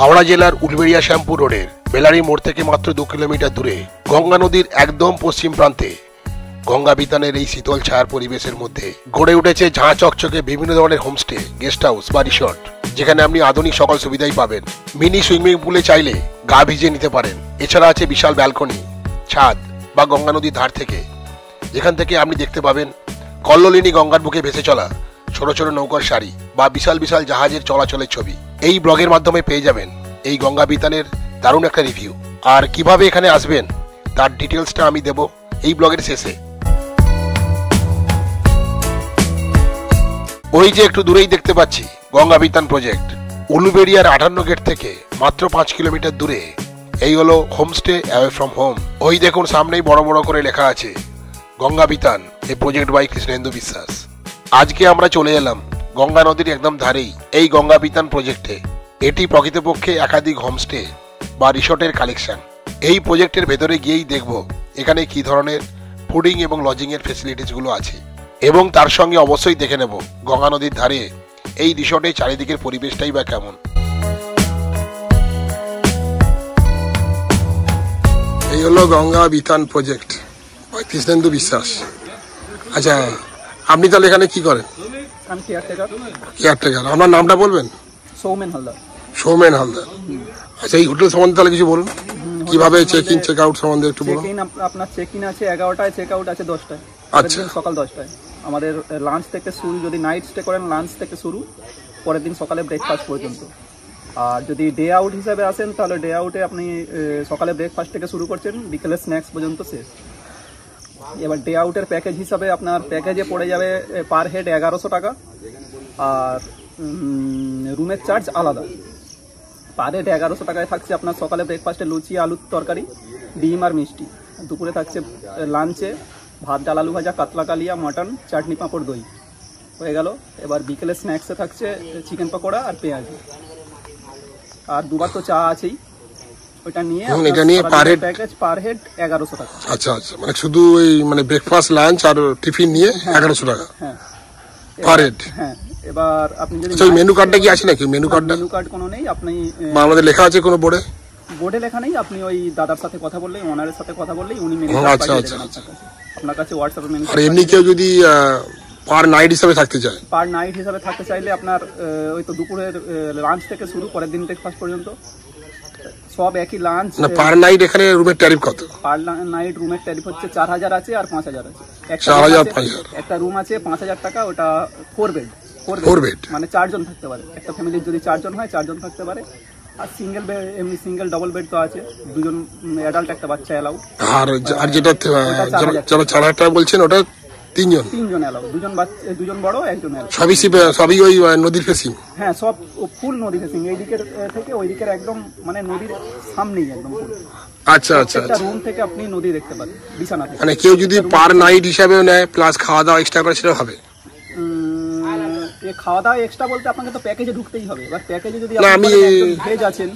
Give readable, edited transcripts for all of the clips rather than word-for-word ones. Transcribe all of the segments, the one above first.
হাওড়া জেলার উলবেড়িয়া শ্যামপুর রোডের বেলারি মোড় থেকে মাত্র 2 কিলোমিটার দূরে গঙ্গা নদীর একদম পশ্চিম প্রান্তে গঙ্গা বিতানের এই শীতল ছায়ার পরিবেশের মধ্যে গড়ে উঠেছে ঝাঁ চকচকে বিভিন্ন ধরনের হোমস্টে, গেস্ট হাউস বা রিসর্ট, যেখানে আপনি আধুনিক সকল সুবিধাই পাবেন। মিনি সুইমিং পুলে চাইলে গা ভিজিয়ে নিতে পারেন। এছাড়া আছে বিশাল ব্যালকনি, ছাদ বা গঙ্গা নদীর ধার থেকে, যেখান থেকে আপনি দেখতে পাবেন কল্লোলিনী গঙ্গার বুকে ভেসে চলা ছোট ছোট নৌকার সারি বা বিশাল বিশাল জাহাজের চলাচলের ছবি। এই ব্লগের মাধ্যমে পেয়ে যাবেন এই গঙ্গা বিতানের দারুণ একটা রিভিউ। আর কিভাবে এখানে আসবেন তার ডিটেলসটা আমি দেব এই ব্লগের শেষে। ওই যে একটু দূরেই দেখতে পাচ্ছি গঙ্গা বিতান প্রজেক্ট। উলুবেড়িয়ার 58 গেট থেকে মাত্র 5 কিলোমিটার দূরে এই হলো হোমস্টে অ্যাওয়ে ফ্রম হোম। ওই দেখুন সামনেই বড় বড় করে লেখা আছে গঙ্গা বিতান, এই প্রজেক্ট বাই কৃষ্ণেন্দু বিশ্বাস। আজকে আমরা চলে এলাম গঙ্গা নদীর একদম ধারেই এই গঙ্গা বিতান প্রজেক্টে। এটি প্রকৃতপক্ষে একাধিক হোমস্টে বা রিসর্টের কালেকশন। এই প্রজেক্টের ভেতরে গিয়েই দেখব এখানে কি ধরনের ফুডিং এবং লজিং এর ফেসিলিটিস গুলো আছে, এবং তার সঙ্গে অবশ্যই দেখে নেব গঙ্গা নদীর ধারে এই রিসর্টের চারিদিকের পরিবেশটাই বা কেমন। এই হলো গঙ্গা বিতান প্রজেক্ট বাই কৃষ্ণেন্দু বিশ্বাস। আচ্ছা, আপনি তাহলে এখানে কি করেন? আমি কেয়ারটেকার। আপনার নামটা বলবেন? সৌমেন হালদার। সৌমেন হালদার। আচ্ছা, এই হোটেল সম্বন্ধে তাহলে কিছু বলুন, কিভাবে চেক ইন চেক আউট সম্বন্ধে একটু বলুন। চেক ইন আপনার চেক ইন আছে 11টায়, চেক আউট আছে 10টায়। আচ্ছা, সকাল 10টায়। আমাদের লাঞ্চ থেকে শুরু, যদি নাইট স্টে করেন লাঞ্চ থেকে শুরু, পরের দিন সকালে ব্রেকফাস্ট পর্যন্ত। আর যদি ডে আউট হিসাবে আসেন তাহলে ডে আউটে আপনি সকালে ব্রেকফাস্ট থেকে শুরু করছেন, বিকেলে স্ন্যাক্স পর্যন্ত শেষ। এবার ডে আউটের প্যাকেজ হিসাবে আপনার প্যাকেজে পড়ে যাবে পার হেড 1100 টাকা, আর রুমের চার্জ আলাদা। পার হেড 1100 টাকায় থাকছে আপনার সকালে ব্রেকফাস্টে লুচি, আলুর তরকারি, ডিম আর মিষ্টি। দুপুরে থাকছে লাঞ্চে ভাত, ডাল, আলু ভাজা, কাতলা কালিয়া, মাটন, চাটনি, পাঁপড়, দই হয়ে গেল। এবার বিকেলে স্ন্যাক্সে থাকছে চিকেন পকোড়া আর পেঁয়াজ, আর দুবার তো চা আছেই। ওইটা নিয়ে প্যাকেজ পার হেড 1100 টাকা। আচ্ছা আচ্ছা, মানে শুধু এই মানে ব্রেকফাস্ট, লাঞ্চ আর টিফিন নিয়ে 1100 টাকা হ্যাঁ পার হেড। হ্যাঁ, এবার আপনি যদি মেনু কার্ডটা কি আছে নাকি? মেনু কার্ড কোনো নেই। আপনি আমাদের লেখা আছে কোনো বোর্ডে? বোর্ডে লেখা নেই। আপনি ওই দাদার সাথে কথা বললেই, ওনারের সাথে কথা বললেই উনি মেনু কার্ড পাঠিয়ে দেবেন আপনার কাছে হোয়াটসঅ্যাপে। মেনু আর এমনি কেউ যদি পার নাইট হিসাবে থাকতে চায়? পার নাইট হিসাবে থাকতে চাইলে আপনার ওই তো দুপুরের লাঞ্চ থেকে শুরু পরের দিন ব্রেকফাস্ট পর্যন্ত সব একই লাঞ্চ। না, পার নাইট এখানে রুমের ট্যারিফ কত? পার নাইট রুমের ট্যারিফ হচ্ছে 4000 আছে আর 5000 আছে। 4000 5000। একটা রুম আছে 5000 টাকা, ওটা 4 বেড। মানে 4 জন থাকতে পারে। একটা ফ্যামিলির যদি 4 জন হয় 4 জন থাকতে পারে। আর সিঙ্গেল বেড, এমনি সিঙ্গেল ডাবল বেড তো আছে, 2 জন অ্যাডাল্ট, একটা বাচ্চা এলাও। আর যেটা 4000 টাকা বলছেন ওটা 3 জন এলাও, 2 জন বড়, 1 জন এলাও। সবই ওই নদীর ফেসিং? হ্যাঁ, সব ফুল নদী ফেসিং। এই দিকের থেকে ওই দিকের একদম মানে নদীর সামনেই একদম ফুল। আচ্ছা আচ্ছা, রুম থেকে আপনি নদী দেখতে পারেন বিছানা থেকে। মানে কেউ যদি পার নাইট হিসাবে নেয় প্লাস খাওয়া দাওয়া এক্সট্রা করে সেটা হবে? খাওয়া দাওয়া এক্সট্রা বলতে আপনাকে তো প্যাকেজে ঢুকতেই হবে। এবার প্যাকেজে যদি আপনি ভেজ আছেন,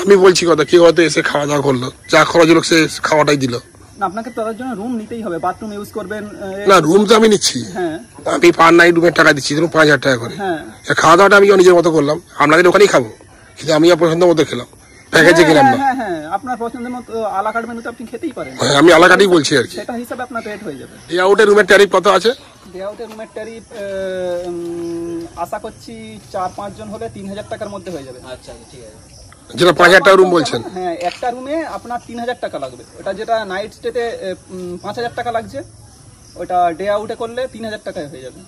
আমি বলছি কথা, কেউ হয়তো এসে খাওয়া দাওয়া করলো, যা খরচ হলো সে খাওয়াটাই দিল, না আপনাকে তার জন্য রুম নিতেই হবে। বাথরুম ইউজ করবেন? না, রুম তো আমি নিচ্ছি। হ্যাঁ, আমি পার নাইট রুমের টাকা দিচ্ছি, ধরুন 5000 টাকা করে। হ্যাঁ, খাওয়া দাওয়াটা আমি নিজের মতো করলাম, আপনাদের ওখানেই খাবো, কিন্তু আমি পছন্দ মতো খেলাম, প্যাকেজে গেলাম না। হ্যাঁ হ্যাঁ, আপনার পছন্দের মতো আলাকাট মেনুতে আপনি খেতেই পারেন। আমি আলাকাটই বলছি আর কি। সেটা হিসাবে আপনার রেট হয়ে যাবে। ডে আউটের রুমের ট্যারিফ কত আছে? ডে আউটের রুমের ট্যারিফ আশা করছি 4-5 জন হলে 3000 টাকার মধ্যে হয়ে যাবে। আচ্ছা, ঠিক আছে। যেটা 5000 টাকা রুম বলছেন? হ্যাঁ, একটা রুমে আপনার 3000 টাকা লাগবে। ওটা যেটা নাইট স্টেতে 5000 টাকা লাগছে, ওটা ডে আউটে করলে 3000 টাকায় হয়ে যাবে।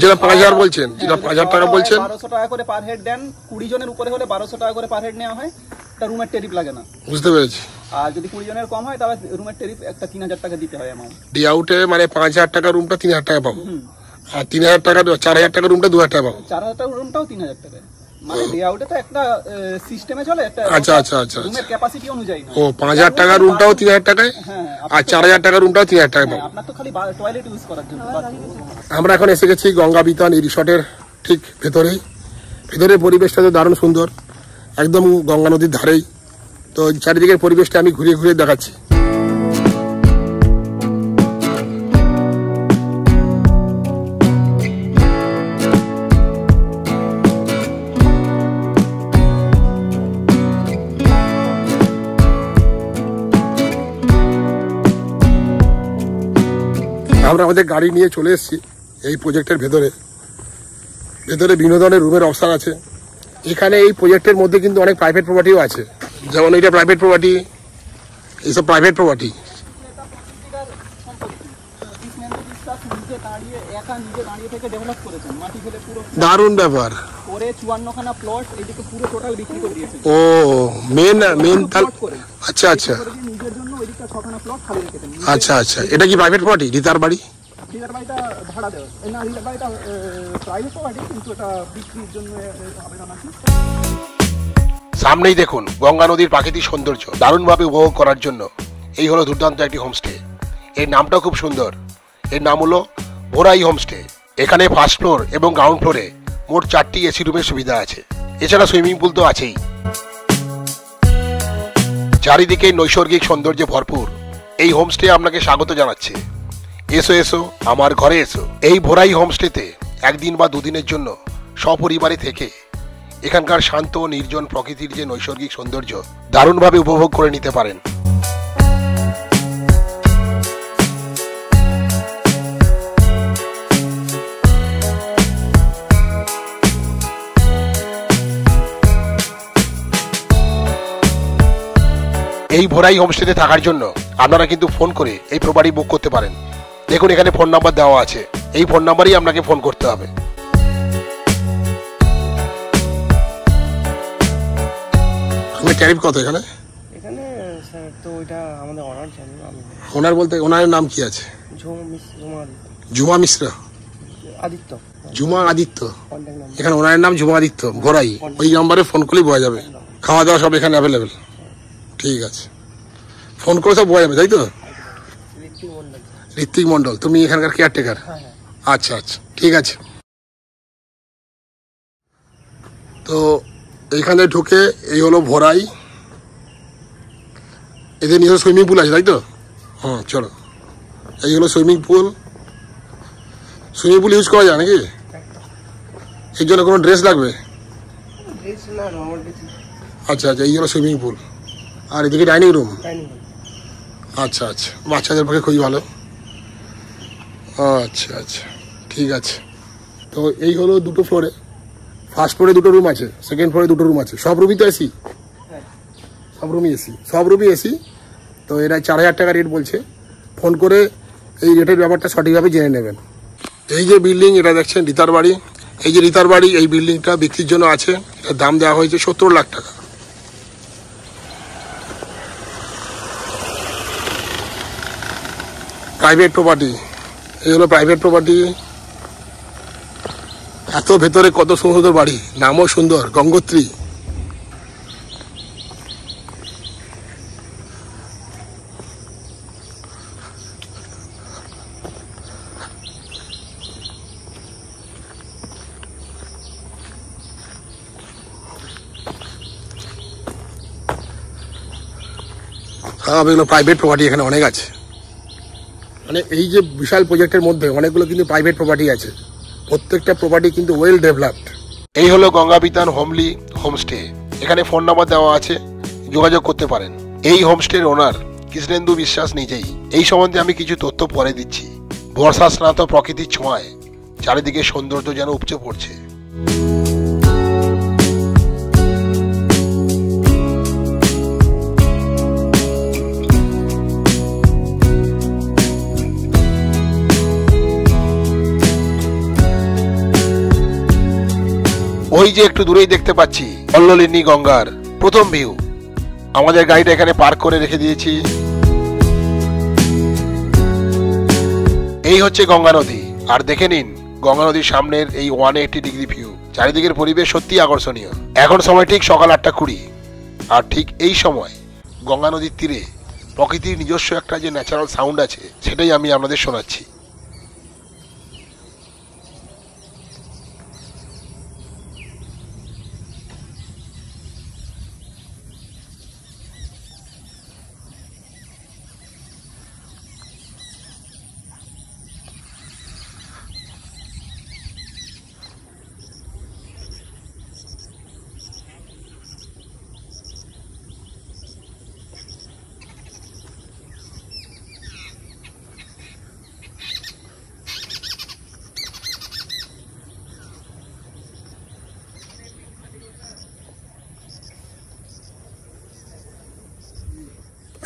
যেটা 5000 বলছেন, যেটা 5000 টাকা বলছেন, 1200 টাকা করে পার হেড দেন। 20 জনের উপরে হলে 1200 টাকা করে পার হেড নেওয়া হয়। এটা রুমের ট্যারিফ লাগে না। বুঝতে পেরেছি। আর যদি 20 জনের কম হয় তাহলে রুমের ট্যারিফ একটা 3000 টাকা দিতে হয় অ্যামাউন্ট। ডে আউটে মানে 5000 টাকা রুমটা 3000 টাকা পাবো, আর 3000 টাকা 4000 টাকা রুমটা 2000 টাকা পাবো। 4000 টাকা রুমটাও 3000 টাকা। মানে ডে আউটে তো একটা সিস্টেমে চলে, একটা আচ্ছা আচ্ছা আচ্ছা, রুমের ক্যাপাসিটি অনুযায়ী। ও 5000 টাকা রুমটাও 3000 টাকায়, আর 4000 টাকা রুমটাও 3000 টাকা পাবো। আপনার তো খালি টয়লেট ইউজ করার জন্য। আমরা এখন এসে গেছি গঙ্গা বিতান এই রিসর্টের ঠিক ভেতরেই। ভেতরের পরিবেশটা তো দারুণ সুন্দর, একদম গঙ্গা নদীর ধারেই। তো চারিদিকের পরিবেশটা আমি ঘুরিয়ে ঘুরিয়ে দেখাচ্ছি। আমরা আমাদের গাড়ি নিয়ে চলে এসেছি এই প্রজেক্টের ভেতরে। ভেতরে বিভিন্ন ধরনের রুমের অপশন আছে। এখানে এই প্রজেক্টের মধ্যে কিন্তু অনেক প্রাইভেট প্রপার্টিও আছে, যেমন এটা প্রাইভেট প্রপার্টি, এইসব প্রাইভেট প্রপার্টি। দারুণ ব্যাপার। ও মেন আচ্ছা আচ্ছা আচ্ছা আচ্ছা, এটা কি প্রাইভেট প্রপার্টি? রিতার বাড়ি সামনেই দেখুন গঙ্গা নদীর প্রাকৃতিক সৌন্দর্য দারুণভাবে উপভোগ করার জন্য এই হলো দুর্দান্ত একটি হোমস্টে। এর নামটা খুব সুন্দর। এর নাম হলো ভোরাই হোমস্টে। এখানে ফার্স্ট ফ্লোর এবং গ্রাউন্ড ফ্লোরে মোট 4টি এসি রুমের সুবিধা আছে। এছাড়া সুইমিং পুল তো আছেই। চারিদিকে নৈসর্গিক সৌন্দর্যে ভরপুর এই হোমস্টে আপনাকে স্বাগত জানাচ্ছে। এসো এসো আমার ঘরে এসো। এই ভোরাই হোমস্টেতে একদিন বা দুদিনের জন্য সপরিবারে থেকে এখানকার শান্ত নির্জন প্রকৃতির যে নৈসর্গিক সৌন্দর্য দারুণভাবে উপভোগ করে নিতে পারেন। এই ভোরাই হোমস্টেতে থাকার জন্য আপনারা কিন্তু ফোন করে এই প্রপার্টি বুক করতে পারেন। দেখুন এখানে ফোন নাম্বার দেওয়া আছে, এই ফোন নাম্বারেই আপনাকে ফোন করতে হবে। ট্যারিফ কত এখানে? এখানে স্যার তো ওইটা আমাদের অনার জানি। ওনার বলতে ওনার নাম কি আছে? ঝুমা মিশ্রা, আদিত্য, ঝুমা আদিত্য। এখানে ওনার নাম ঝুমা আদিত্য ভোরাই। ওই নাম্বারে ফোন করলেই বোঝা যাবে। খাওয়া দাওয়া সব এখানে অ্যাভেলেবেল। ঠিক আছে, ফোন করে সব বোঝা যাবে, তাই তো? ঋত্বিক মন্ডল, তুমি এখানকার কেয়ারটেকার? আচ্ছা আচ্ছা, ঠিক আছে। তো এইখানে ঢুকে এই হলো ভোরাই। এদের নিজস্ব সুইমিং পুল আছে, তাই তো? চলো, এই হলো swimming pool. Swimming pool use করা যায় নাকি? এর জন্য কোনো ড্রেস লাগবে? আচ্ছা আচ্ছা, এই হলো সুইমিং পুল। আর এদিকে ডাইনিং রুম। আচ্ছা আচ্ছা, বাচ্চাদের পক্ষে খুবই ভালো। আচ্ছা আচ্ছা, ঠিক আছে। তো এই হলো দুটো ফ্লোরে। ফার্স্ট ফ্লোরে দুটো রুম আছে, সেকেন্ড ফ্লোরে দুটো রুম আছে। সব রুমই তো এসি? সব রুমই এসি, সব রুমই এসি। তো এরা 4000 টাকা রেট বলছে। ফোন করে এই রেটের ব্যাপারটা সঠিকভাবে জেনে নেবেন। এই যে বিল্ডিং, এটা দেখছেন রিতার বাড়ি। এই যে রিতার বাড়ি, এই বিল্ডিংটা বিক্রির জন্য আছে। এর দাম দেওয়া হয়েছে 70 লাখ টাকা। প্রাইভেট প্রপার্টি, এই হলো প্রাইভেট প্রপার্টি। এত ভেতরে কত সুন্দর বাড়ি, নামও সুন্দর, গঙ্গোত্রী। হ্যাঁ, এগুলো প্রাইভেট প্রপার্টি এখানে অনেক আছে। মানে এই যে বিশাল প্রজেক্টের মধ্যে অনেকগুলো কিন্তু প্রাইভেট প্রপার্টি আছে। প্রত্যেকটা প্রপার্টি কিন্তু ওয়েল ডেভেলপড। এই হলো গঙ্গাবিতান হোমলি হোমস্টে। এখানে ফোন নাম্বার দেওয়া আছে, যোগাযোগ করতে পারেন। এই হোমস্টের ওনার কৃষ্ণেন্দু বিশ্বাস নিজেই। এই সম্বন্ধে আমি কিছু তথ্য পরে দিচ্ছি। বর্ষা স্নাত প্রকৃতির ছোঁয়ায় চারিদিকে সৌন্দর্য যেন উপচে পড়ছে। ওই যে একটু দূরেই দেখতে পাচ্ছি কল্লোলিনী গঙ্গার প্রথম ভিউ। আমাদের গাড়িটা এখানে পার্ক করে রেখে দিয়েছি। এই হচ্ছে গঙ্গা নদী। আর দেখে নিন গঙ্গা নদীর সামনের এই 180 ডিগ্রি ভিউ। চারিদিকের পরিবেশ সত্যি আকর্ষণীয়। এখন সময় ঠিক সকাল 8:20। আর ঠিক এই সময় গঙ্গা নদীর তীরে প্রকৃতির নিজস্ব একটা যে ন্যাচারাল সাউন্ড আছে, সেটাই আমি আপনাদের শোনাচ্ছি।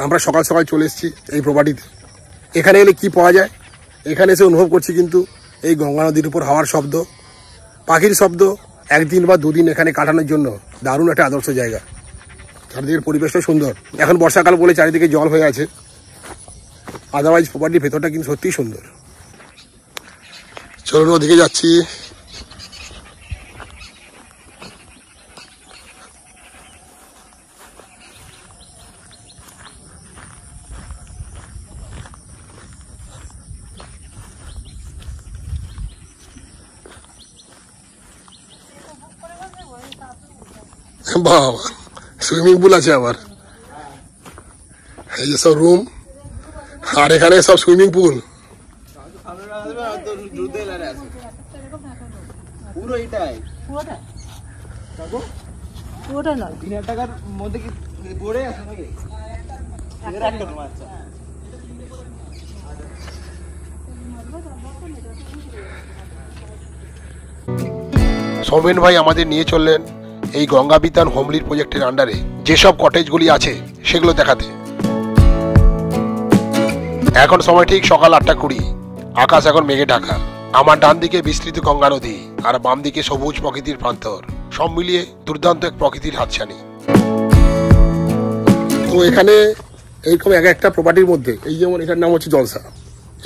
আমরা সকাল সকাল চলে এসেছি এই প্রপার্টিতে। এখানে এলে কি পাওয়া যায়, এখানে এসে অনুভব করছি কিন্তু এই গঙ্গা নদীর উপর হাওয়ার শব্দ, পাখির শব্দ। একদিন বা দুদিন এখানে কাটানোর জন্য দারুণ একটা আদর্শ জায়গা। চারিদিকের পরিবেশটা সুন্দর। এখন বর্ষাকাল বলে চারিদিকে জল হয়ে আছে, আদারওয়াইজ প্রপার্টির ভেতরটা কিন্তু সত্যিই সুন্দর। চলুন ওদিকে যাচ্ছি। বাবা, সুইমিং পুল আছে আবার, এই যে সব রুম, আর এখানে সব সুইমিং পুল। সৌমেন ভাই আমাদের নিয়ে চললেন এই গঙ্গা বিতান হোমলির প্রজেক্টের আন্ডারে যেসব কটেজগুলি আছে সেগুলো দেখাতে। এখন সময় ঠিক সকাল 8:20। আকাশ এখন মেঘে ঢাকা। আমার ডান দিকে বিস্তৃত গঙ্গা নদী আর বাম দিকে সবুজ প্রকৃতির প্রান্তর, সব মিলিয়ে দুর্দান্ত এক প্রকৃতির হাতছানি। তো এখানে এইরকম এক একটা প্রপার্টির মধ্যে, এই যেমন এটার নাম হচ্ছে জলসা,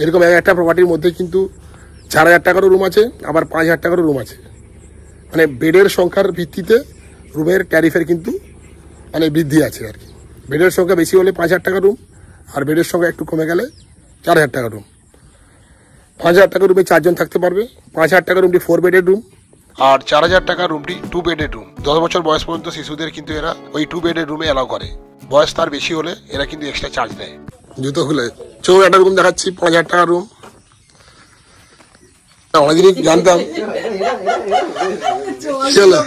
এরকম এক একটা প্রপার্টির মধ্যে কিন্তু 4,000 টাকারও রুম আছে, আবার 5,000 টাকারও রুম আছে। মানে বেডের সংখ্যার ভিত্তিতে রুমের ট্যারিফের কিন্তু মানে বৃদ্ধি আছে আর কি। বেডের সংখ্যা বেশি হলে 5,000 টাকা রুম, আর বেডের সংখ্যা একটু কমে গেলে 4,000 টাকা রুম। 5,000 টাকা রুমে 4 জন থাকতে পারবে। 5,000 টাকা রুমটি 4 বেডের রুম, আর 4,000 টাকা রুমটি 2 বেডের রুম। 10 বছর বয়স পর্যন্ত শিশুদের কিন্তু এরা ওই 2 বেডের রুমে অ্যালাউ করে। বয়স তার বেশি হলে এরা কিন্তু এক্সট্রা চার্জ নেয়। জুতো খুলে চৌ একটা রুম দেখাচ্ছি, 5,000 টাকা রুম। অনেকদিনই জানতাম। চলো,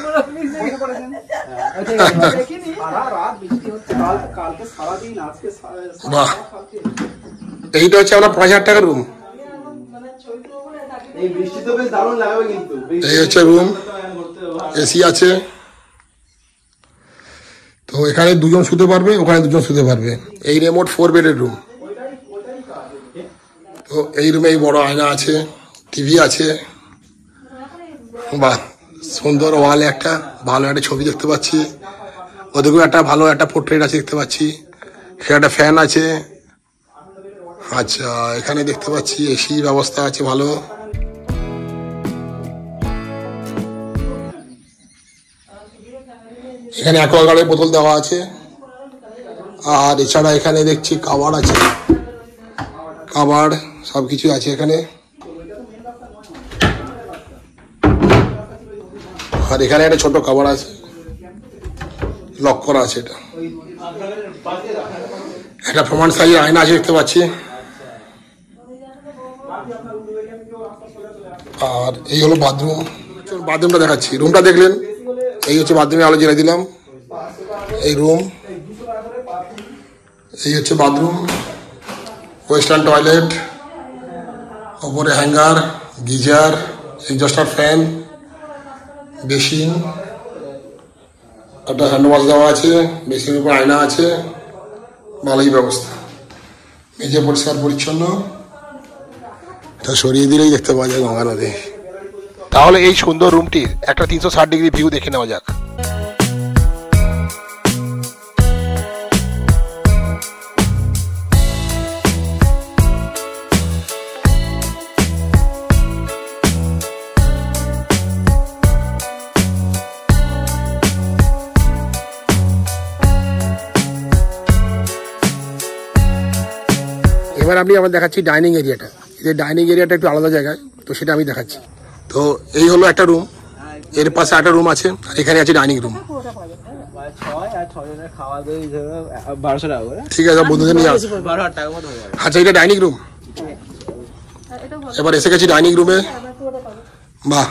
বাহ, এইটা হচ্ছে আমরা 5,000 টাকার রুম। এই হচ্ছে রুম, এসি আছে। তো এখানে 2 জন শুতে পারবে, ওখানে 2 জন শুতে পারবে। এই রিমোট 4 বেডের রুম। তো এই রুমে এই বড় আয়না আছে, টিভি আছে। বাহ, সুন্দর ওয়ালে একটা ভালো একটা ছবি দেখতে পাচ্ছি। ওদিকেও একটা ভালো একটা পোর্ট্রেট আছে দেখতে পাচ্ছি। এখানে একটা ফ্যান আছে। আচ্ছা, এখানে দেখতে পাচ্ছি এসি ব্যবস্থা আছে ভালো। এখানে অ্যাকোয়াগার্ডের বোতল দেওয়া আছে। আর এছাড়া এখানে দেখছি কাভার আছে, কাভার সবকিছু আছে এখানে। আর এখানে একটা ছোট কাভার আছে, লক করা আছে। এটা একটা প্রমাণ সাইজের আয়না আছে দেখতে পাচ্ছি। আর এই হলো বাথরুম। বাথরুমটা দেখাচ্ছি, রুমটা দেখলেন, এই হচ্ছে বাথরুমে আলো জ্বালিয়ে দিলাম। এই রুম, এই হচ্ছে বাথরুম, ওয়েস্টার্ন টয়লেট, ওপরে হ্যাঙ্গার, গিজার, এক্সস্টার ফ্যান, বেসিন, একটা হ্যান্ড ওয়াশ দেওয়া আছে, বেসিনের উপর আয়না আছে, ভালোই ব্যবস্থা। মেঝে পরিষ্কার পরিচ্ছন্ন। এটা সরিয়ে দিলেই দেখতে পাওয়া যায় গঙ্গা নদী। তাহলে এই সুন্দর রুমটির একটা 360 ডিগ্রি ভিউ দেখে নেওয়া যাক। এবার আমি আবার দেখাচ্ছি ডাইনিং এরিয়াটা। এই ডাইনিং এরিয়াটা একটু আলাদা জায়গায়, তো সেটা আমি দেখাচ্ছি। তো এই হলো একটা রুম, এর পাশে একটা রুম আছে, আর এখানে আছে ডাইনিং রুম। ঠিক আছে, বন্ধুদের নিয়ে আসবে। আচ্ছা, এটা ডাইনিং রুম। এবার এসে গেছি ডাইনিং রুমে। বাহ,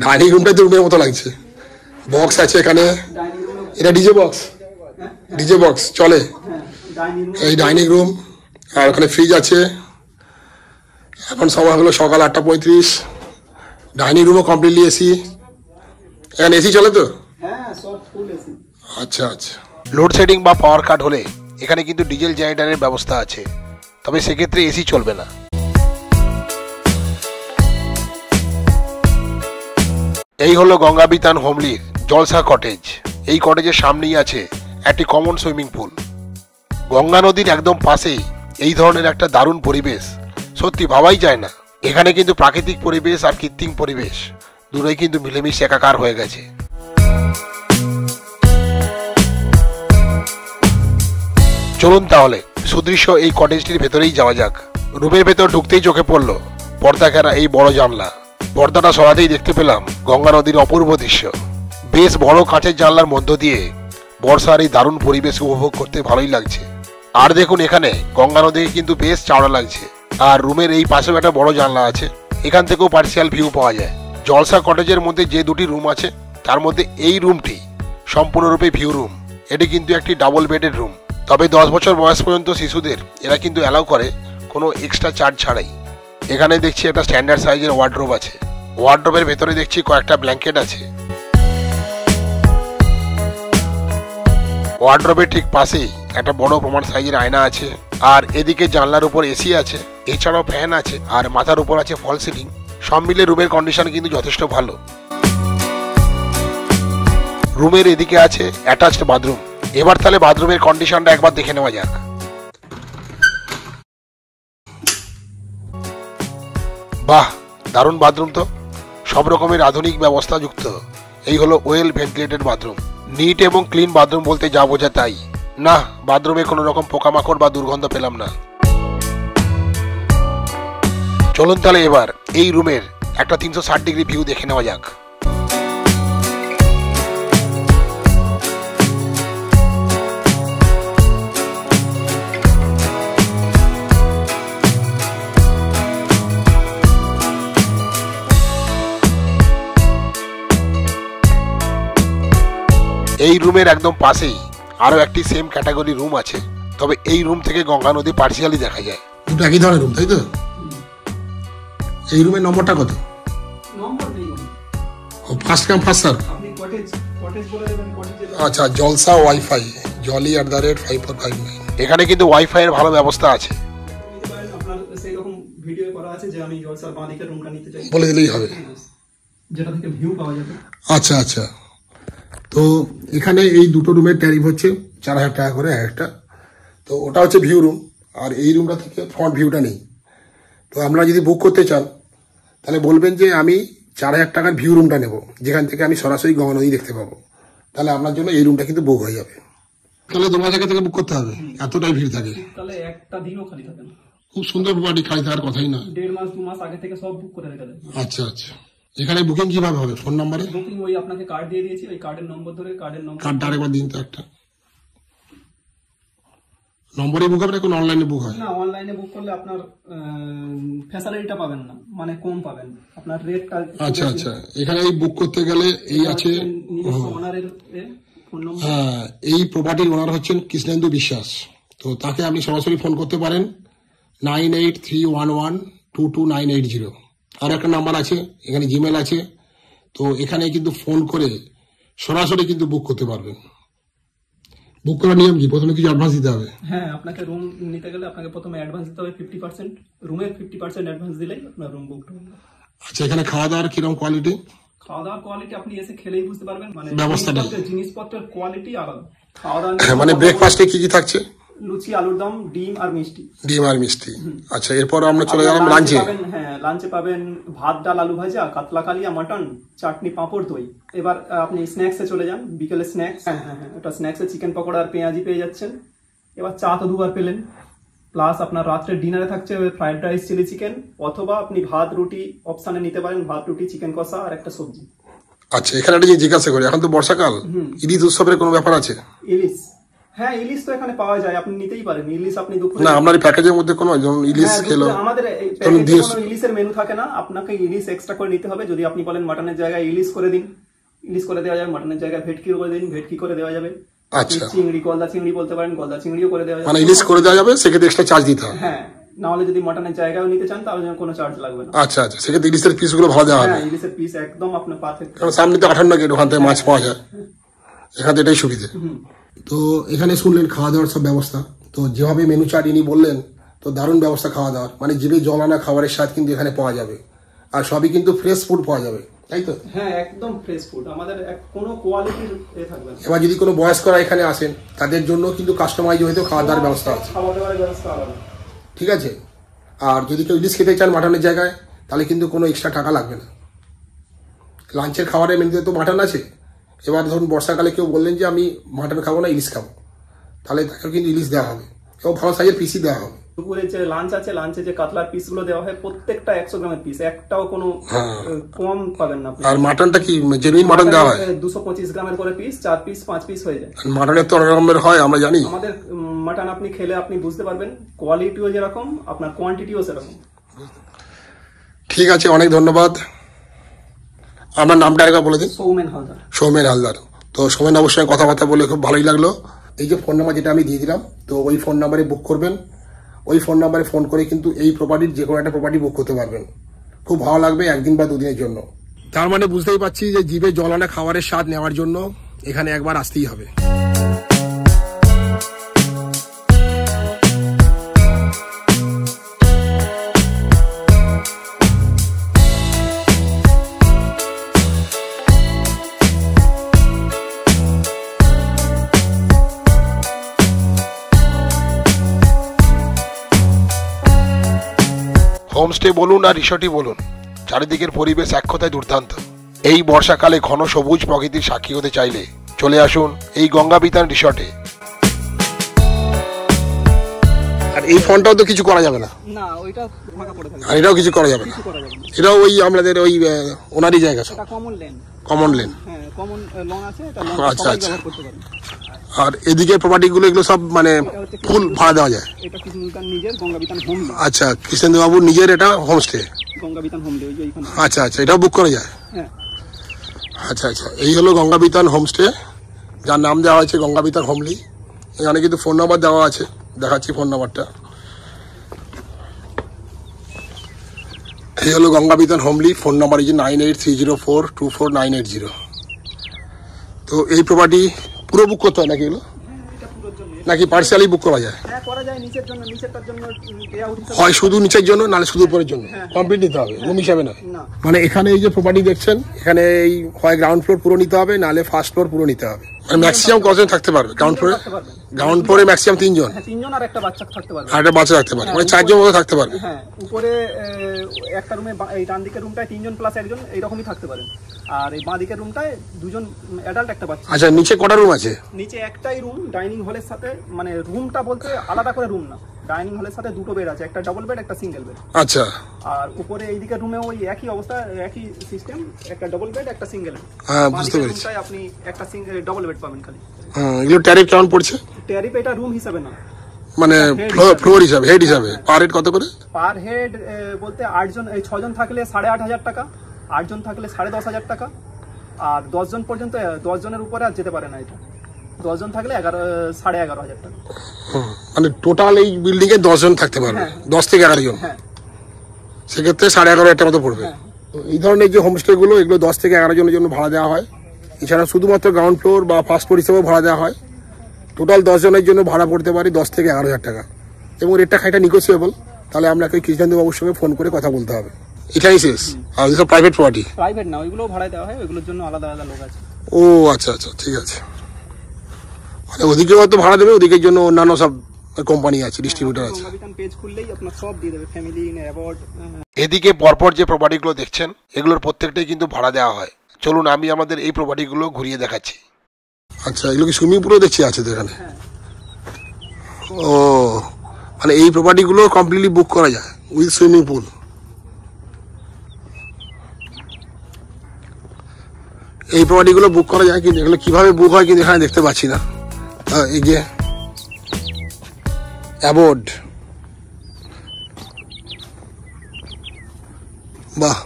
ডাইনিং রুমটা তো রুমের মতো লাগছে। বক্স আছে এখানে, এটা ডিজে বক্স, ডিজে বক্স চলে। এই ডাইনিং রুম, আর ওখানে ফ্রিজ আছে। এখন সময় হলো সকাল 8:35। ডাইনিং রুমও কমপ্লিটলি এসি। এখানে এসি চলে তো? আচ্ছা আচ্ছা। লোডশেডিং বা পাওয়ার কাট হলে এখানে কিন্তু ডিজেল জেনারেটরের ব্যবস্থা আছে, তবে সেক্ষেত্রে এসি চলবে না। এই হলো গঙ্গাবিতান হোমলির জলসা কটেজ। এই কটেজের সামনেই আছে একটি কমন সুইমিং পুল। গঙ্গা নদীর একদম পাশেই এই ধরনের একটা দারুণ পরিবেশ সত্যি ভাবাই যায় না। এখানে কিন্তু প্রাকৃতিক পরিবেশ আর কৃত্রিম পরিবেশ দুটোই কিন্তু মিলেমিশে একাকার হয়ে গেছে। চলুন তাহলে সুদৃশ্য এই কটেজটির ভেতরেই যাওয়া যাক। রুমের ভেতর ঢুকতেই চোখে পড়ল পর্দা ঘেরা এই বড় জানলা। পর্দাটা সরাতেই দেখতে পেলাম গঙ্গা নদীর অপূর্ব দৃশ্য। বেশ বড় কাঁচের জানলার মধ্য দিয়ে বর্ষার এই দারুণ পরিবেশ উপভোগ করতে ভালোই লাগছে। আর দেখুন এখানে গঙ্গা নদী কিন্তু বেশ চওড়া লাগছে। আর রুমের এই পাশেও একটা বড় জানলা আছে, এখান থেকেও পার্সিয়াল ভিউ পাওয়া যায়। জলসা কটেজের মধ্যে যে দুটি রুম আছে তার মধ্যে এই রুমটি সম্পূর্ণরূপে ভিউ রুম। এটি কিন্তু একটি ডাবল বেডের রুম, তবে 10 বছর বয়স পর্যন্ত শিশুদের এরা কিন্তু অ্যালাউ করে কোনো এক্সট্রা চার্জ ছাড়াই। এখানে দেখছি একটা স্ট্যান্ডার্ড সাইজের ওয়ার্ডরোব আছে। ওয়ার্ডরোবের ভেতরে দেখছি কয়েকটা ব্ল্যাঙ্কেট আছে। ওয়ার্ডরোবের ঠিক পাশেই একটা বড় প্রমাণ সাইজের আয়না আছে। আর এদিকে জানলার উপর এসি আছে, এছাড়াও ফ্যান আছে, আর মাথার উপর আছে ফল সিলিং। সব মিলে রুমের কন্ডিশন কিন্তু যথেষ্ট ভালো। রুমের এদিকে আছে অ্যাটাচড বাথরুম। এবার তাহলে বাথরুমের কন্ডিশনটা একবার দেখে নেওয়া যাক। বাহ, দারুণ বাথরুম তো, সব রকমের আধুনিক ব্যবস্থা যুক্ত। এই হলো ওয়েল ভেন্টিলেটেড বাথরুম। নিট এবং ক্লিন বাথরুম বলতে যা বোঝা তাই। না, বাথরুমে কোনো রকম পোকামাকড় বা দুর্গন্ধ পেলাম না। চলুন তাহলে এবার এই রুমের একটা 360 ডিগ্রি ভিউ দেখে নেওয়া যাক। এই রুমের একদম পাশেই আরো একটি সেম ক্যাটাগরি রুম আছে, তবে এই রুম থেকে গঙ্গা নদী পার্সিয়ালি দেখা যায়। দুটো একই ধরনের রুম, তাই তো? এই রুমের নম্বরটা কত? নম্বর নেই, ও ফার্স্ট কাম ফার্স্ট সার্ভ। আপনি কটেজ বলে দেবেন, কটেজে। আচ্ছা, জলসা ওয়াইফাই jolly@5459। এখানে কিন্তু ওয়াইফাই এর ভালো ব্যবস্থা আছে। নিতে পারেন, আপনার সেই রকম ভিডিও করা আছে যে আমি জলসার বাঁ দিকের রুমটা নিতে চাই, বলে দিলেই হবে, যেটা থেকে ভিউ পাওয়া যাবে। আচ্ছা আচ্ছা, তো এখানে এই দুটো রুমের ট্যারিফ হচ্ছে 4000 টাকা করে একটা। তো ওটা হচ্ছে ভিউ রুম, আর এই রুমটা থেকে ফ্রন্ট ভিউটা নেই। তো আপনারা যদি বুক করতে চান তাহলে বলবেন যে আমি 4000 টাকার ভিউ রুমটা নেব, যেখান থেকে আমি সরাসরি গঙ্গা নদী দেখতে পাবো। তাহলে আপনার জন্য এই রুমটা কিন্তু বুক হয়ে যাবে। তাহলে 2 মাস আগে থেকে বুক করতে হবে, এতটাই ভিড় থাকে। তাহলে একটা দিনও খালি থাকে না। খুব সুন্দর প্রপার্টি, খালি থাকার কথাই না। 1.5 মাস 2 মাস আগে থেকে সব বুক করে রেখে দেয়। আচ্ছা আচ্ছা, এখানে বুকিং কিভাবে হবে? ফোন নাম্বারে বুকিং, ওই আপনাকে কার্ড দিয়ে দিয়েছি, ওই কার্ডের নম্বর ধরে কার্ডটা আরেকবার দিন তো। একটা নম্বরে বুক হবে না, কোন অনলাইনে বুক হয়? না, অনলাইনে বুক করলে আপনার ফ্যাসিলিটিটা পাবেন না, মানে কম পাবেন আপনার রেটটা। আচ্ছা আচ্ছা, এখানে এই বুক করতে গেলে এই আছে ওনারের ফোন নম্বর। হ্যাঁ, এই প্রপার্টির ওনার হচ্ছেন কৃষ্ণেন্দু বিশ্বাস। তো তাকে আপনি সরাসরি ফোন করতে পারেন 9831122980। আর একটা নাম্বার আছে, এখানে জিমেল আছে। তো এখানে কিন্তু ফোন করে সরাসরি কিন্তু বুক করতে পারবেন। বুক করার নিয়ম কি? প্রথমে কিছু অ্যাডভান্স দিতে হবে? হ্যাঁ, আপনাকে রুম নিতে গেলে আপনাকে প্রথমে অ্যাডভান্স দিতে হবে 50%। রুমের 50% অ্যাডভান্স দিলেই আপনার রুম বুক হবে। আচ্ছা, এখানে খাওয়া দাওয়ার কিরকম কোয়ালিটি? খাওয়া দাওয়ার কোয়ালিটি আপনি এসে খেলেই বুঝতে পারবেন, মানে ব্যবস্থাটা জিনিসপত্রের কোয়ালিটি আলাদা। খাওয়া দাওয়া মানে ব্রেকফাস্টে কি কি থাকছে? লুচি, আলুর দম, ডিম আর মিষ্টি। ডিম আর মিষ্টি। আচ্ছা, এরপর আমরা চলে গেলাম লাঞ্চে। হ্যাঁ, লাঞ্চে পাবেন ভাত, ডাল, আলু ভাজা, কাতলা কালিয়া, মটন, চাটনি, পাঁপড়, দই। এবার আপনি স্ন্যাক্সে চলে যান, বিকেলে স্ন্যাক্স। হ্যাঁ হ্যাঁ হ্যাঁ, ওটা স্ন্যাক্সে চিকেন পকোড়া আর পেঁয়াজি পেয়ে যাচ্ছেন। এবার চা তো 2 বার পেলেন, প্লাস আপনার রাত্রে ডিনারে থাকছে ফ্রাইড রাইস, চিলি চিকেন, অথবা আপনি ভাত রুটি অপশানে নিতে পারেন, ভাত রুটি, চিকেন কষা আর একটা সবজি। আচ্ছা, এখানে একটা জিজ্ঞাসা করি, এখন তো বর্ষাকাল, ইলিশ উৎসবের কোনো ব্যাপার আছে? ইলিশ, হ্যাঁ, ইলিশ তো এখানে পাওয়া যায়, আপনি নিতেই পারেন। ইলিশ আপনি দুপুরে না, আপনার প্যাকেজের মধ্যে কোনো ইলিশ খেলো? আমাদের প্যাকেজে কোনো ইলিশের মেনু থাকে না, আপনাকে ইলিশ এক্সট্রা করে নিতে হবে। যদি আপনি বলেন মাটনের জায়গায় ইলিশ করে দিন, ইলিশ করে দেওয়া যাবে। মাটনের জায়গায় ভেটকি করে দিন, ভেটকি করে দেওয়া যাবে। আচ্ছা, চিংড়ি, গলদা চিংড়ি বলতে পারেন, গলদা চিংড়িও করে দেওয়া যাবে। মানে ইলিশ করে দেওয়া যাবে, সেক্ষেত্রে এক্সট্রা চার্জ দিতে হবে। হ্যাঁ, না হলে যদি মাটনের জায়গায়ও নিতে চান তাহলে কোনো চার্জ লাগবে না। আচ্ছা আচ্ছা, সেক্ষেত্রে ইলিশের পিসগুলো ভালো দেওয়া হবে। হ্যাঁ, ইলিশের পিস একদম আপনার পারফেক্ট, কারণ সামনে তো 58 গেট, ওখান থেকে মাছ পাওয়া যায়, এখানে এটাই সুবিধা। তো এখানে শুনলেন খাওয়া দাওয়ার সব ব্যবস্থা। তো যেভাবে মেনু চার্ট ইনি বললেন, তো দারুণ ব্যবস্থা খাওয়া দাওয়ার, মানে জিভে জল আনা খাবারের স্বাদ কিন্তু এখানে পাওয়া যাবে, আর সবই কিন্তু ফ্রেশ ফুড পাওয়া যাবে, তাই তো? হ্যাঁ, একদম ফ্রেশ ফুড, আমাদের কোনো কোয়ালিটির থাকবে না। এবার যদি কোনো বয়স্করা এখানে আসেন, তাদের জন্য কিন্তু কাস্টমাইজ হয়তো খাওয়া দাওয়ার ব্যবস্থা আছে, খাওয়া দাওয়ার ব্যবস্থা আলাদা। ঠিক আছে। আর যদি কেউ ইলিশ খেতে চান মাটনের জায়গায়, তাহলে কিন্তু কোনো এক্সট্রা টাকা লাগবে না। লাঞ্চের খাবারের মেনুতে তো মাটন আছে। এবার ধরুন বর্ষাকালে কেউ বললেন যে আমি মাটন খাবো না, ইলিশ খাবো, তাহলে তাকে কিন্তু ইলিশ দেওয়া হবে এবং ভালো সাইজের পিসই দেওয়া হবে। দুপুরে যে লাঞ্চ আছে, লাঞ্চে যে কাতলার পিসগুলো দেওয়া হয় প্রত্যেকটা 100 গ্রামের পিস, একটাও কোনো কম পাবেন না আপনি। আর মাটনটা কি জেনুইন মাটন দেওয়া হয়? 225 গ্রামের করে পিস, 4 পিস 5 পিস হয়ে যায়। মাটনের তো অনেক রকমের হয়, আমরা জানি। আমাদের মাটন আপনি খেলে আপনি বুঝতে পারবেন, কোয়ালিটিও যেরকম আপনার কোয়ান্টিটিও সেরকম। ঠিক আছে, অনেক ধন্যবাদ। আপনার নামটা একবার বলে দিন। সৌমেন হালদার। সৌমেন হালদার। তো সৌমেন অবশ্যই কথাবার্তা বলে খুব ভালোই লাগলো। এই যে ফোন নাম্বার যেটা আমি দিয়ে দিলাম, তো ওই ফোন নাম্বারে বুক করবেন। ওই ফোন নাম্বারে ফোন করে কিন্তু এই প্রপার্টির যে কোনো একটা প্রপার্টি বুক করতে পারবেন। খুব ভালো লাগবে, একদিন বা দুদিনের জন্য। তার মানে বুঝতেই পারছি যে জিভে জল আনা খাবারের স্বাদ নেওয়ার জন্য এখানে একবার আসতেই হবে। হোমস্টে বলুন আর রিসর্টই বলুন, চারিদিকের পরিবেশ এক কথায় দুর্দান্ত। এই বর্ষাকালে ঘন সবুজ প্রকৃতির সাক্ষী হতে চাইলে চলে আসুন এই গঙ্গাবিতান রিসর্টে। আর এই ফোনটাও তো কিছু করা যাবে না, না ওইটা ফাঁকা পড়ে থাকে, এটাও কিছু করা যাবে না, এটাও ওই আমাদের ওই ওনারই জায়গা, সব কমন লেন। কমন লেন, হ্যাঁ কমন লন আছে, এটা আচ্ছা আচ্ছা। আর এদিকে প্রপার্টি গুলো এগুলো সব মানে ফুল ভাড়া দেওয়া যায়? এটা কৃষ্ণকার নিজের গঙ্গাবিতান হোম। আচ্ছা, কৃষ্ণেন্দু বাবুর নিজের এটা হোমস্টে, গঙ্গাবিতান হোম ওই যে এখানে। আচ্ছা আচ্ছা, এটাও বুক করা যায়? হ্যাঁ। আচ্ছা আচ্ছা, এই হলো গঙ্গাবিতান হোমস্টে, যার নাম দেওয়া হয়েছে গঙ্গাবিতান হোমলি। এখানে কিন্তু ফোন নাম্বার দেওয়া আছে, দেখাচ্ছি ফোন নাম্বারটা। এই হলো গঙ্গাবিতান হোমলি, ফোন নাম্বার এই যে 9830424980। তো এই প্রপার্টি পুরো বুক করতে হয় নাকি এগুলো, নাকি পার্সিয়ালি বুক করা যায়? হ্যাঁ করা যায়, নিচের জন্য, নিচেরটার জন্য ডে আউট হিসেবে হয় শুধু নিচের জন্য, নাহলে শুধু উপরের জন্য কমপ্লিট নিতে হবে, রুম হিসাবে নয়। মানে এখানে এই যে প্রপার্টি দেখছেন, এখানে এই হয় গ্রাউন্ড ফ্লোর পুরো নিতে হবে, নাহলে ফার্স্ট ফ্লোর পুরো নিতে হবে। মানে ম্যাক্সিমাম কজন থাকতে পারবে গ্রাউন্ড ফ্লোরে? গ্রাউন্ড ফ্লোরে ম্যাক্সিমাম 3 জন। হ্যাঁ 3 জন আর একটা বাচ্চা থাকতে পারবে। আর একটা বাচ্চা থাকতে পারবে, মানে 4 জন মতো থাকতে পারবে। হ্যাঁ উপরে একটা রুমে এই ডান দিকের রুমটায় 3 জন প্লাস 1 জন এইরকমই থাকতে পারে, আর এই বাঁ দিকের রুমটায় 2 জন অ্যাডাল্ট একটা বাচ্চা। আচ্ছা, নিচে কটা রুম আছে? নিচে একটাই রুম, ডাইনিং হলের সাথে, মানে রুমটা বলতে আলাদা করে রুম না, ডাইনিং হলের সাথে 2টো বেড আছে, একটা ডাবল বেড একটা সিঙ্গেল বেড। আচ্ছা। আর উপরে এই দিকের রুমে ওই একই অবস্থা, একই সিস্টেম, একটা ডাবল বেড একটা সিঙ্গেল বেড। হ্যাঁ বুঝতে পেরেছি। আপনি একটা সিঙ্গেল ডাবল বেড পাবেন খালি। হ্যাঁ, এগুলো ট্যারিফ কেমন পড়ছে? ট্যারিফ এটা রুম হিসাবে না, মানে ফ্লোর হিসাবে, হেড হিসাবে। পার হেড কত করে? পার হেড বলতে 8 জন, এই 6 জন থাকলে 8,500 টাকা, 8 জন থাকলে 10,500 টাকা, আর 10 জন পর্যন্ত, 10 জনের উপরে আর যেতে পারে না এটা। 10 জন থাকলে 11,500 টাকা। মানে টোটাল এই বিল্ডিং এ 10 জন থাকতে পারবে, 10 থেকে 11 জন। হ্যাঁ, সেক্ষেত্রে 11,500 টাকা মতো পড়বে। তো এই ধরনের যে হোমস্টে গুলো, এগুলো 10 থেকে 11 জনের জন্য ভাড়া দেওয়া হয়। এছাড়া শুধুমাত্র গ্রাউন্ড ফ্লোর বা ফার্স্ট ফ্লোর হিসেবেও ভাড়া দেওয়া হয়। টোটাল 10 জনের জন্য ভাড়া পড়তে পারে 10 থেকে 11,000 টাকা, এবং রেটটা খাইটা নিগোসিয়েবল। তাহলে আপনাকে কৃষ্ণেন্দু বাবুর সঙ্গে ফোন করে কথা বলতে হবে। এটাই শেষ? আর এসব প্রাইভেট প্রপার্টি? প্রাইভেট না, ওইগুলো ভাড়া দেওয়া হয়, ওইগুলোর জন্য আলাদা আলাদা লোক আছে। ও আচ্ছা আচ্ছা, ঠিক আছে। মানে ওদিকে হয়তো ভাড়া দেবে, ওদিকের জন্য অন্যান্য সব কোম্পানি আছে, ডিস্ট্রিবিউটর আছে। গঙ্গাবিতান পেজ খুললেই আপনার সব দিয়ে দেবে, ফ্যামিলি ইন অ্যাওয়ার্ড। এদিকে পরপর যে প্রপার্টিগুলো দেখছেন, এগুলোর প্রত্যেকটাই কিন্তু ভাড়া দেওয়া হয়। চলুন আমি আমাদের এই প্রপার্টিগুলো ঘুরিয়ে দেখাচ্ছি। আচ্ছা, এগুলো কি সুইমিং পুলও দেখছি আছে তো এখানে? ও, মানে এই প্রপার্টিগুলো কমপ্লিটলি বুক করা যায় উইথ সুইমিং পুল। এই প্রপার্টিগুলো বুক করা যায়, কিন্তু এগুলো কিভাবে বুক হয় কিন্তু এখানে দেখতে পাচ্ছি না। এই যে অ্যাবোর্ড, বাহ,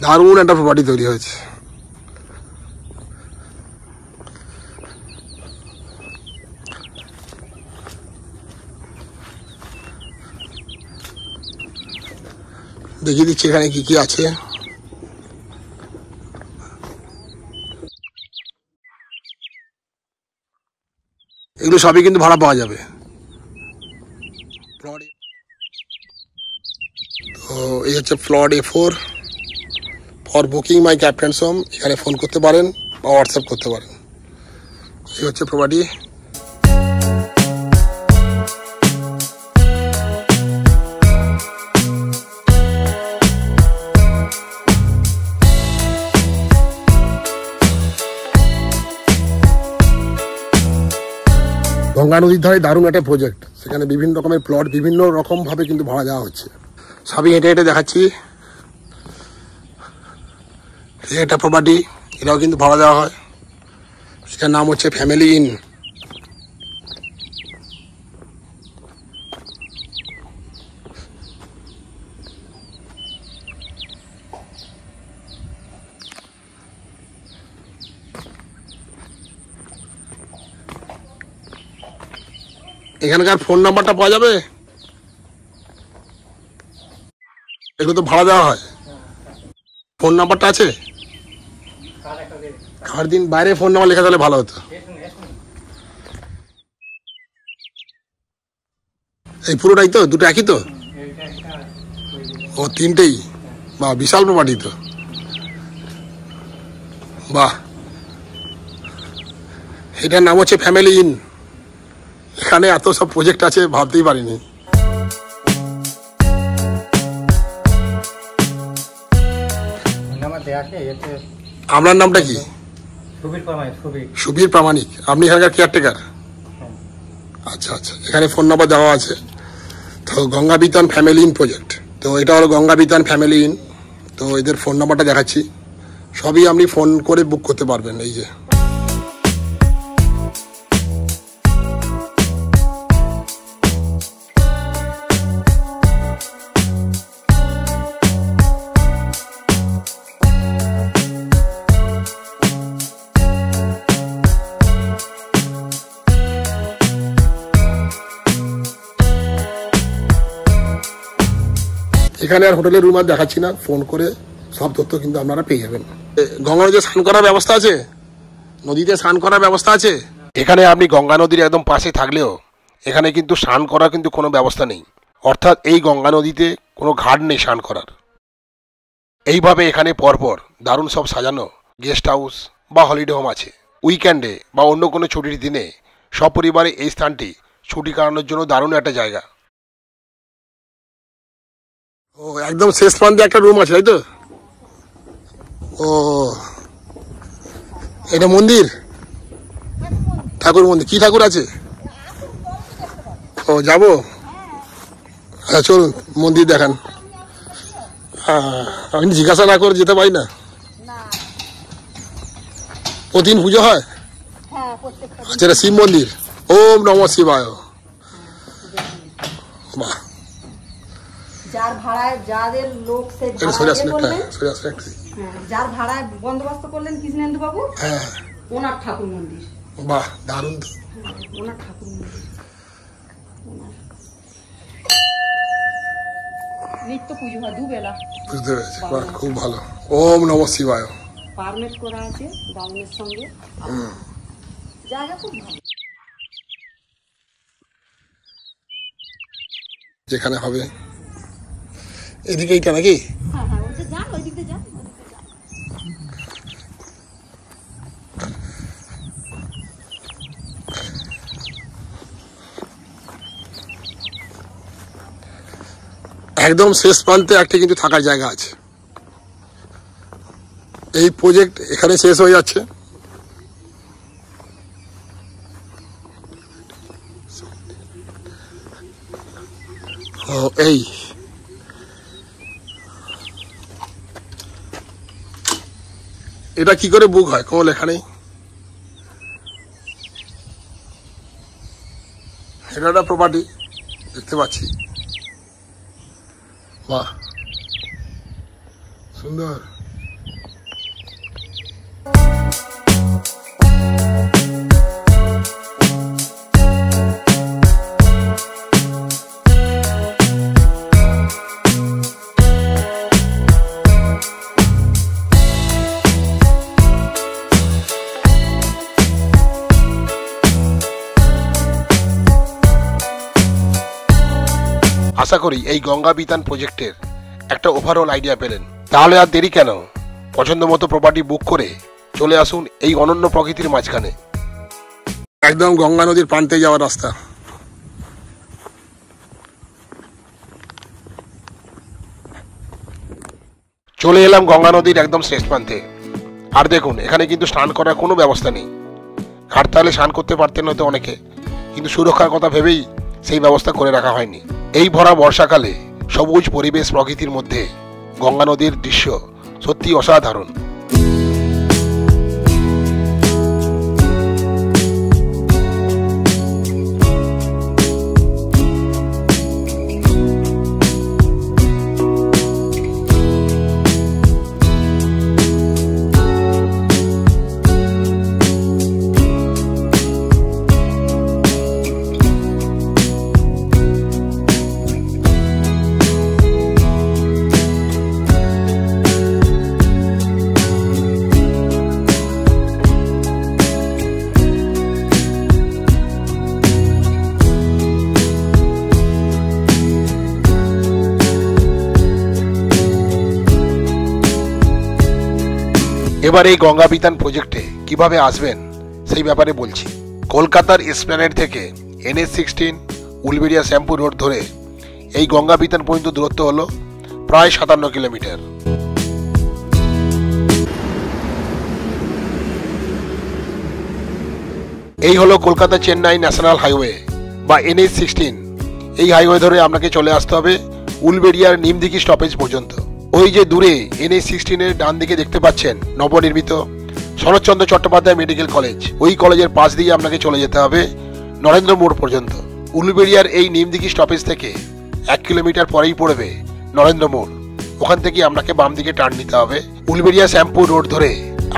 দারুণ একটা প্রপার্টি তৈরি হয়েছে। দেখিয়ে দিচ্ছি এখানে কি কি আছে। এগুলো সবই কিন্তু ভাড়া পাওয়া যাবে। তো এই হচ্ছে plot A4 for booking my captain's home. এখানে ফোন করতে পারেন বা হোয়াটসঅ্যাপ করতে পারেন। এই হচ্ছে প্রপার্টি। গঙ্গা নদীর ধারে দারুণ একটা প্রজেক্ট, সেখানে বিভিন্ন রকমের প্লট বিভিন্ন রকম ভাবে কিন্তু ভাড়া দেওয়া হচ্ছে। সবই হেঁটে হেঁটে দেখাচ্ছি। এটা প্রপার্টি, এটাও কিন্তু ভাড়া দেওয়া হয়। সেটার নাম হচ্ছে ফ্যামিলি ইন। এখানকার ফোন নাম্বারটা পাওয়া যাবে? এগুলো তো ভাড়া দেওয়া হয়, ফোন নাম্বারটা আছে? খাওয়ার দিন বাইরে ফোন নাম্বার লেখা তাহলে ভালো হতো। এই পুরোটাই তো, দুটো একই তো? ও তিনটেই, বাহ বিশাল প্রপার্টি তো, বাহ। এটার নাম হচ্ছে ফ্যামিলি ইন। এখানে এত সব প্রজেক্ট আছে ভাবতেই পারিনি। আপনার নামটা কি? সুবীর প্রামাণিক। আপনি এখানকার কেয়ারটেকার? আচ্ছা আচ্ছা, এখানে ফোন নাম্বার দেওয়া আছে। তো গঙ্গা বিতান ফ্যামিলি ইন প্রজেক্ট, তো এটা হলো গঙ্গা বিতান ফ্যামিলি ইন। তো এদের ফোন নাম্বারটা দেখাচ্ছি, সবই আপনি ফোন করে বুক করতে পারবেন। এই যে এখানে আর হোটেলের রুম আর দেখাচ্ছি না, ফোন করে সব তথ্য কিন্তু আপনারা পেয়ে যাবেন। গঙ্গা নদীতে স্নান করার ব্যবস্থা আছে? নদীতে স্নান করার ব্যবস্থা আছে? এখানে আপনি গঙ্গা নদীর একদম পাশে থাকলেও এখানে কিন্তু স্নান করার কিন্তু কোনো ব্যবস্থা নেই। অর্থাৎ এই গঙ্গা নদীতে কোনো ঘাট নেই স্নান করার। এইভাবে এখানে পরপর দারুণ সব সাজানো গেস্ট হাউস বা হলিডে হোম আছে। উইকেন্ডে বা অন্য কোনো ছুটির দিনে সপরিবারে এই স্থানটি ছুটি কাটানোর জন্য দারুণ একটা জায়গা। ও একদম শেষ প্রান্তে একটা রুম আছে, তাই তো? ও এটা মন্দির, ঠাকুর মন্দির। কি ঠাকুর আছে? ও যাবো, আচ্ছা চলুন মন্দির দেখান। আমি জিজ্ঞাসা না করে যেতে পারি না? প্রতিদিন পুজো হয়? আচ্ছা এটা শিব মন্দির। ওম নমঃ শিবায়। বাহ, যার ভাড়ায় যাদের লোক সে যার ভাড়ায় বন্দোবস্ত করলেন কৃষ্ণেন্দু বাবু, ওনার ঠাকুর মন্দির। বাহ দারুণ তো, ওনার ঠাকুর মন্দির নিত্য পুজো হয় দুবেলা। বুঝতে পেরেছি, বাহ খুব ভালো। ওম নমঃ শিবায়। পারমিট করা আছে বামুনের সঙ্গে, জায়গা খুব ভালো। যেখানে হবে এদিকে এইটা নাকি? হ্যাঁ হ্যাঁ, ওইটা যান, ওই দিকে যান। একদম শেষ প্রান্তে একটা কিন্তু থাকার জায়গা আছে। এই প্রজেক্ট এখানে শেষ হয়ে যাচ্ছে। ও এই এটা কি করে বুক হয়? কোনো লেখা নেই। এটা একটা প্রপার্টি দেখতে পাচ্ছি, বাহ সুন্দর। আশা করি এই গঙ্গা বিতান প্রজেক্টের একটা ওভারঅল আইডিয়া পেলেন। তাহলে আর দেরি কেন, পছন্দ মতো প্রপার্টি বুক করে চলে আসুন এই অনন্য প্রকৃতির মাঝখানে। একদম গঙ্গা নদীর প্রান্তে যাওয়ার রাস্তা। চলে এলাম গঙ্গা নদীর একদম শেষ প্রান্তে। আর দেখুন, এখানে কিন্তু স্নান করার কোনো ব্যবস্থা নেই। ঘাটতালে স্নান করতে পারতেন হয়তো অনেকে, কিন্তু সুরক্ষার কথা ভেবেই সেই ব্যবস্থা করে রাখা হয়নি। এই ভরা বর্ষাকালে সবুজ পরিবেশ প্রকৃতির মধ্যে গঙ্গা নদীর দৃশ্য সত্যি অসাধারণ। এবার এই গঙ্গা বিতান প্রজেক্টে কিভাবে আসবেন সেই ব্যাপারে বলছি। কলকাতার এসপ্ল্যানেড থেকে NH-16 উলবেড়িয়া শ্যামপুর রোড ধরে এই গঙ্গা বিতান পর্যন্ত দূরত্ব হলো প্রায় 57 কিলোমিটার। এই হলো কলকাতা চেন্নাই ন্যাশনাল হাইওয়ে বা NH-16। এই হাইওয়ে ধরে আপনাকে চলে আসতে হবে উলবেড়িয়ার নিমদিঘি স্টপেজ পর্যন্ত। ওই যে দূরে NH-16 এর ডান দিকে দেখতে পাচ্ছেন নবনির্মিত শরৎচন্দ্র চট্টোপাধ্যায় মেডিকেল কলেজ, ওই কলেজের পাশ দিয়ে আপনাকে চলে যেতে হবে নরেন্দ্র মোড় পর্যন্ত। উলবেড়িয়ার এই নিমদিঘি স্টপেজ থেকে 1 কিলোমিটার পরেই পড়বে নরেন্দ্র মোড়। ওখান থেকে আপনাকে বাম দিকে টার্ন নিতে হবে উলবেড়িয়া শ্যামপুর রোড ধরে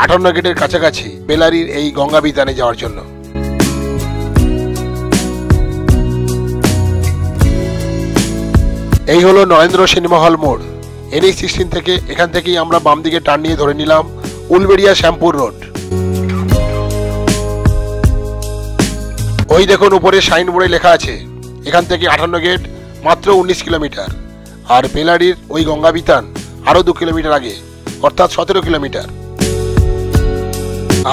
58 গেটের কাছাকাছি বেলারির এই গঙ্গা বিতানে যাওয়ার জন্য। এই হলো নরেন্দ্র সিনেমা হল মোড়। NH-16 থেকে এখান থেকেই আমরা বাম দিকে টার্ন নিয়ে ধরে নিলাম উলবেড়িয়া শ্যামপুর রোড। ওই দেখুন উপরে সাইনবোর্ডে লেখা আছে এখান থেকে 58 গেট মাত্র 19 কিলোমিটার, আর বেলারির ওই গঙ্গা বিতান আরো 2 কিলোমিটার আগে, অর্থাৎ 17 কিলোমিটার।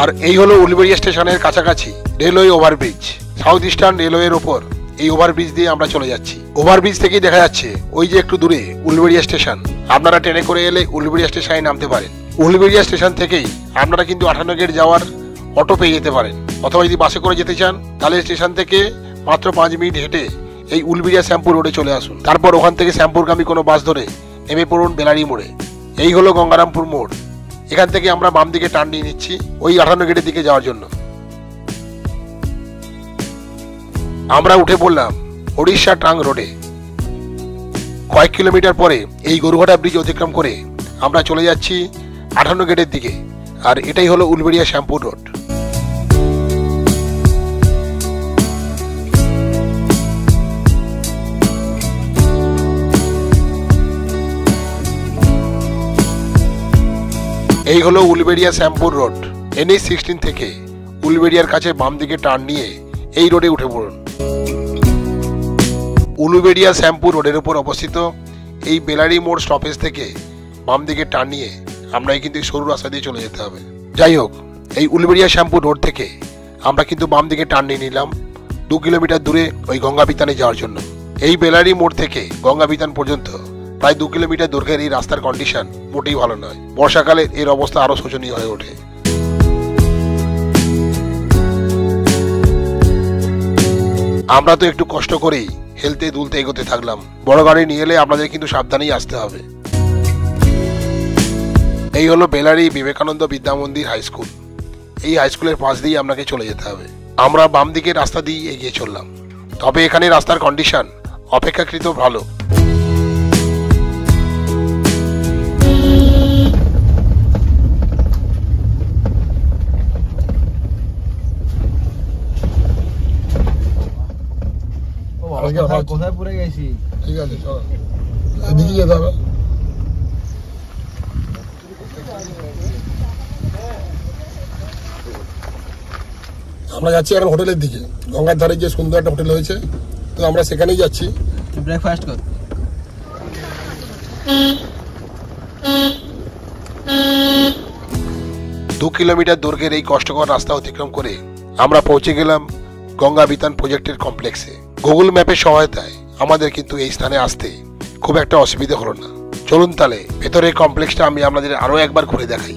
আর এই হলো উলবেড়িয়া স্টেশনের কাছাকাছি রেলওয়ে ওভারব্রিজ। সাউথ ইস্টার্ন রেলওয়ের ওপর এই ওভারব্রিজ দিয়ে আমরা চলে যাচ্ছি। ওভারব্রিজ থেকেই দেখা যাচ্ছে ওই যে একটু দূরে উলবেড়িয়া স্টেশন। আপনারা ট্রেনে করে এলে উলবেড়িয়া স্টেশনে নামতে পারেন। উলবেড়িয়া স্টেশন থেকেই আপনারা কিন্তু 58 গেট যাওয়ার অটো পেয়ে যেতে পারেন, অথবা যদি বাসে করে যেতে চান তাহলে স্টেশন থেকে মাত্র 5 মিনিট হেঁটে এই উলবেড়িয়া শ্যামপুর রোডে চলে আসুন। তারপর ওখান থেকে শ্যামপুরগামী কোনো বাস ধরে নেমে পড়ুন বেলারি মোড়ে। এই হলো গঙ্গারামপুর মোড়। এখান থেকে আমরা বাম দিকে টার্ন নিয়ে নিচ্ছি ওই 58 গেটের দিকে যাওয়ার জন্য। আমরা উঠে পড়লাম ওড়িশা ট্রাং রোডে। কয়েক কিলোমিটার পরে এই গরুঘাটা ব্রিজ অতিক্রম করে আমরা চলে যাচ্ছি 58 গেটের দিকে। আর এটাই হলো উলবেড়িয়া শ্যামপুর রোড। এই হলো উলবেড়িয়া শ্যামপুর রোড। NH-16 থেকে উলবেড়িয়ার কাছে বাম দিকে টার্ন নিয়ে এই রোডে উঠে পড়ুন। উলবেড়িয়া শ্যামপুর রোডের উপর অবস্থিত এই বেলারি মোড় স্টপেজ থেকে বাম দিকে টার্ন নিয়ে আমরা কিন্তু সরু রাস্তা দিয়ে চলে যেতে হবে। যাই হোক, এই উলবেড়িয়া শ্যামপুর রোড থেকে আমরা কিন্তু বাম দিকে টার্ন নিয়ে নিলাম 2 কিলোমিটার দূরে ওই গঙ্গা বিতানে যাওয়ার জন্য। এই বেলারি মোড় থেকে গঙ্গা বিতান পর্যন্ত প্রায় 2 কিলোমিটার দৈর্ঘ্যের এই রাস্তার কন্ডিশন মোটেই ভালো নয়। বর্ষাকালে এর অবস্থা আরো শোচনীয় হয়ে ওঠে। আমরা তো একটু কষ্ট করেই হেলতে দুলতে এগোতে থাকলাম। বড় গাড়ি নিয়ে এলে আপনাদের কিন্তু সাবধানেই আসতে হবে। এই হলো বেলারি বিবেকানন্দ বিদ্যা মন্দির হাই স্কুল। এই হাই স্কুলের পাশ দিয়ে আপনাকে চলে যেতে হবে। আমরা বাম দিকে রাস্তা দিয়ে এগিয়ে চললাম, তবে এখানে রাস্তার কন্ডিশন অপেক্ষাকৃত ভালো। কোথায় পড়ে গেছি? ঠিক আছে, চলো এদিকে যেতে হবে। আমরা যাচ্ছি এখন হোটেলের দিকে। গঙ্গার ধারে যে সুন্দর একটা হোটেল হয়েছে, তো আমরা সেখানেই যাচ্ছি। ব্রেকফাস্ট কর। 2 কিলোমিটার দৈর্ঘ্যের এই কষ্টকর রাস্তা অতিক্রম করে আমরা পৌঁছে গেলাম গঙ্গা বিতান প্রজেক্টের কমপ্লেক্সে। গুগল ম্যাপের সহায়তায় আমাদের কিন্তু এই স্থানে আসতে খুব একটা অসুবিধা হলো না। চলুন তাহলে ভেতরের কমপ্লেক্সটা আমি আপনাদের আরো একবার ঘুরে দেখাই।